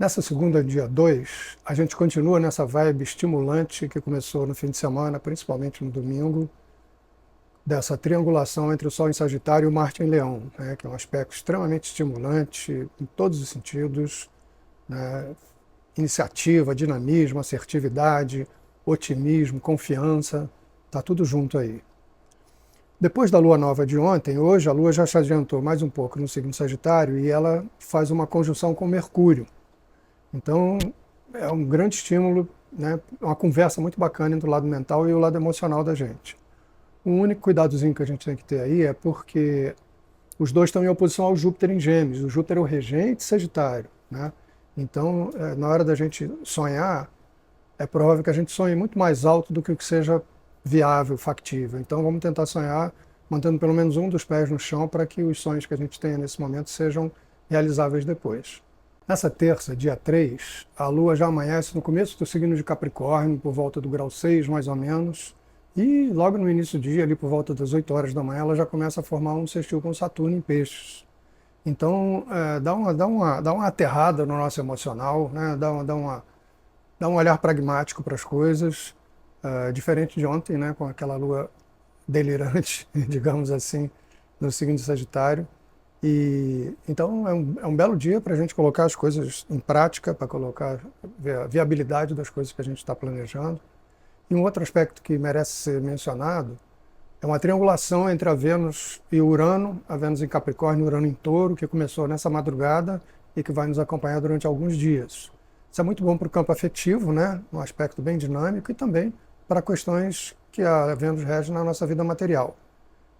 Nessa segunda, dia 2, a gente continua nessa vibe estimulante que começou no fim de semana, principalmente no domingo, dessa triangulação entre o Sol em Sagitário e o Marte em Leão, né, que é um aspecto extremamente estimulante em todos os sentidos, né, iniciativa, dinamismo, assertividade, otimismo, confiança, está tudo junto aí. Depois da Lua Nova de ontem, hoje a Lua já se adiantou mais um pouco no signo Sagitário e ela faz uma conjunção com Mercúrio. Então, é um grande estímulo, né? Uma conversa muito bacana entre o lado mental e o lado emocional da gente. O único cuidadozinho que a gente tem que ter aí é porque os dois estão em oposição ao Júpiter em Gêmeos. O Júpiter é o regente Sagitário, né? Então, na hora da gente sonhar, é provável que a gente sonhe muito mais alto do que o que seja viável, factível. Então, vamos tentar sonhar mantendo pelo menos um dos pés no chão para que os sonhos que a gente tenha nesse momento sejam realizáveis depois. Nessa terça, dia 3, a Lua já amanhece no começo do signo de Capricórnio, por volta do grau 6, mais ou menos, e logo no início do dia, ali por volta das 8 horas da manhã, ela já começa a formar um sextil com Saturno em Peixes. Então, dá uma aterrada no nosso emocional, né? Dá um olhar pragmático para as coisas, diferente de ontem, né? Com aquela Lua delirante, digamos assim, no signo de Sagitário. E então é um belo dia para a gente colocar as coisas em prática, para colocar a viabilidade das coisas que a gente está planejando. E um outro aspecto que merece ser mencionado é uma triangulação entre a Vênus e o Urano, a Vênus em Capricórnio e o Urano em Touro, que começou nessa madrugada e que vai nos acompanhar durante alguns dias. Isso é muito bom para o campo afetivo, né? Um aspecto bem dinâmico, e também para questões que a Vênus rege na nossa vida material.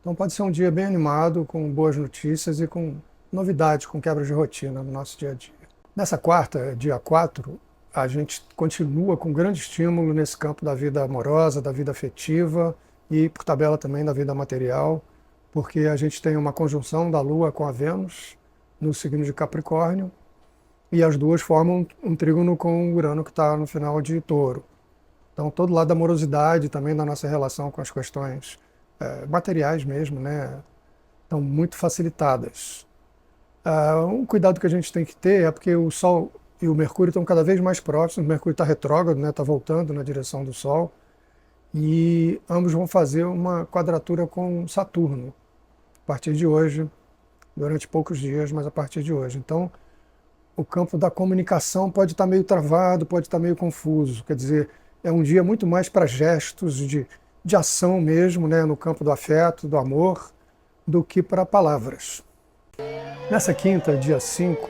Então pode ser um dia bem animado, com boas notícias e com novidades, com quebras de rotina no nosso dia a dia. Nessa quarta, dia 4, a gente continua com grande estímulo nesse campo da vida amorosa, da vida afetiva e, por tabela, também da vida material, porque a gente tem uma conjunção da Lua com a Vênus no signo de Capricórnio e as duas formam um trígono com o Urano que está no final de Touro. Então todo lado da amorosidade, também da nossa relação com as questões materiais mesmo, né, estão muito facilitadas. Um cuidado que a gente tem que ter é porque o Sol e o Mercúrio estão cada vez mais próximos. O Mercúrio está retrógrado, né, está voltando na direção do Sol, e ambos vão fazer uma quadratura com Saturno a partir de hoje, durante poucos dias, mas a partir de hoje. Então, o campo da comunicação pode estar meio travado, pode estar meio confuso. Quer dizer, é um dia muito mais para gestos de ação mesmo, né, no campo do afeto, do amor, do que para palavras. Nessa quinta, dia 5,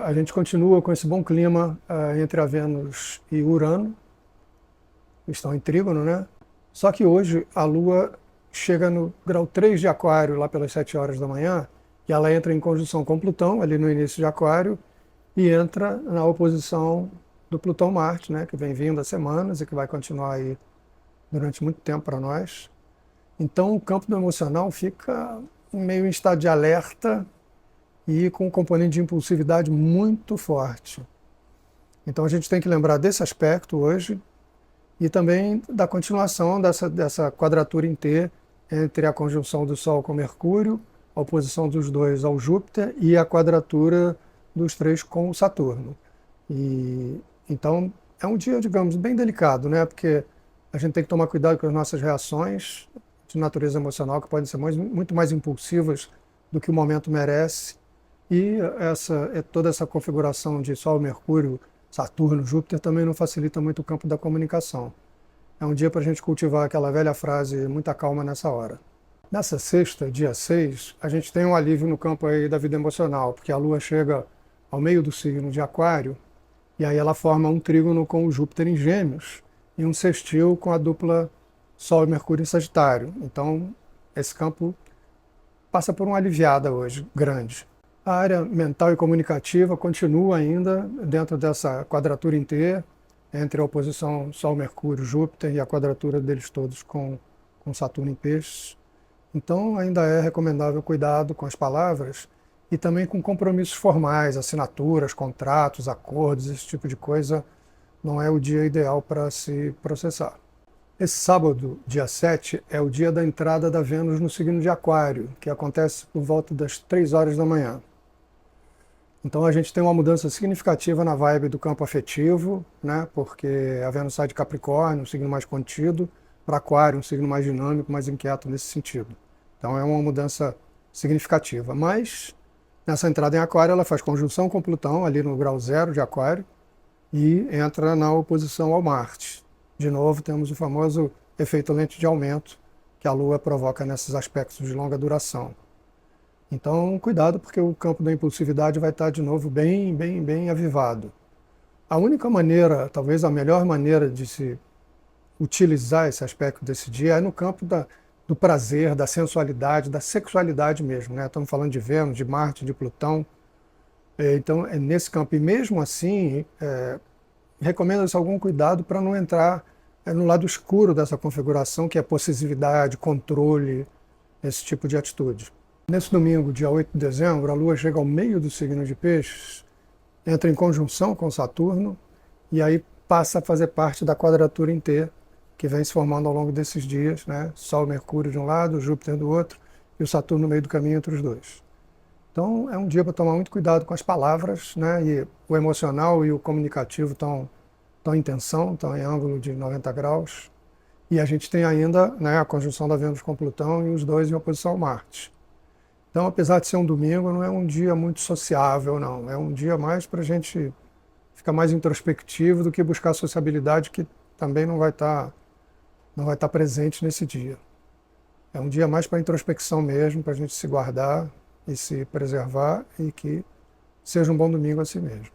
a gente continua com esse bom clima entre a Vênus e Urano, que estão em trígono, né? Só que hoje a Lua chega no grau 3 de Aquário, lá pelas 7 horas da manhã, e ela entra em conjunção com Plutão, ali no início de Aquário, e entra na oposição do Plutão-Marte, né, que vem vindo há semanas e que vai continuar aí durante muito tempo para nós. Então o campo do emocional fica meio em estado de alerta e com um componente de impulsividade muito forte. Então a gente tem que lembrar desse aspecto hoje e também da continuação dessa quadratura em T entre a conjunção do Sol com Mercúrio, a oposição dos dois ao Júpiter e a quadratura dos três com o Saturno. E então é um dia, digamos, bem delicado, né? Porque a gente tem que tomar cuidado com as nossas reações de natureza emocional, que podem ser muito mais impulsivas do que o momento merece. E toda essa configuração de Sol, Mercúrio, Saturno, Júpiter também não facilita muito o campo da comunicação. É um dia para a gente cultivar aquela velha frase, muita calma nessa hora. Nessa sexta, dia 6, a gente tem um alívio no campo aí da vida emocional, porque a Lua chega ao meio do signo de Aquário, e aí ela forma um trígono com o Júpiter em Gêmeos, e um sextil com a dupla Sol e Mercúrio em Sagitário. Então, esse campo passa por uma aliviada hoje, grande. A área mental e comunicativa continua ainda dentro dessa quadratura em T, entre a oposição Sol, Mercúrio, Júpiter e a quadratura deles todos com Saturno em Peixes. Então, ainda é recomendável cuidado com as palavras e também com compromissos formais, assinaturas, contratos, acordos, esse tipo de coisa. Não é o dia ideal para se processar. Esse sábado, dia 7, é o dia da entrada da Vênus no signo de Aquário, que acontece por volta das 3 horas da manhã. Então a gente tem uma mudança significativa na vibe do campo afetivo, né? Porque a Vênus sai de Capricórnio, um signo mais contido, para Aquário, um signo mais dinâmico, mais inquieto nesse sentido. Então é uma mudança significativa. Mas nessa entrada em Aquário ela faz conjunção com Plutão, ali no grau 0 de Aquário, e entra na oposição ao Marte. De novo temos o famoso efeito lente de aumento que a Lua provoca nesses aspectos de longa duração. Então, cuidado, porque o campo da impulsividade vai estar de novo bem avivado. A única maneira, talvez a melhor maneira de se utilizar esse aspecto desse dia é no campo do prazer, da sensualidade, da sexualidade mesmo, né? Estamos falando de Vênus, de Marte, de Plutão. Então, é nesse campo. E mesmo assim, recomenda-se algum cuidado para não entrar no lado escuro dessa configuração, que é possessividade, controle, esse tipo de atitude. Nesse domingo, dia 8 de dezembro, a Lua chega ao meio do signo de Peixes, entra em conjunção com Saturno e aí passa a fazer parte da quadratura em T, que vem se formando ao longo desses dias, né? Sol e Mercúrio de um lado, Júpiter do outro e o Saturno no meio do caminho entre os dois. Então é um dia para tomar muito cuidado com as palavras, né? E o emocional e o comunicativo estão em tensão, estão em ângulo de 90 graus. E a gente tem ainda, né, a conjunção da Vênus com Plutão e os dois em oposição ao Marte. Então, apesar de ser um domingo, não é um dia muito sociável, não. É um dia mais para a gente ficar mais introspectivo do que buscar sociabilidade, que também não vai estar presente nesse dia. É um dia mais para introspecção mesmo, para a gente se guardar e se preservar e que seja um bom domingo assim mesmo.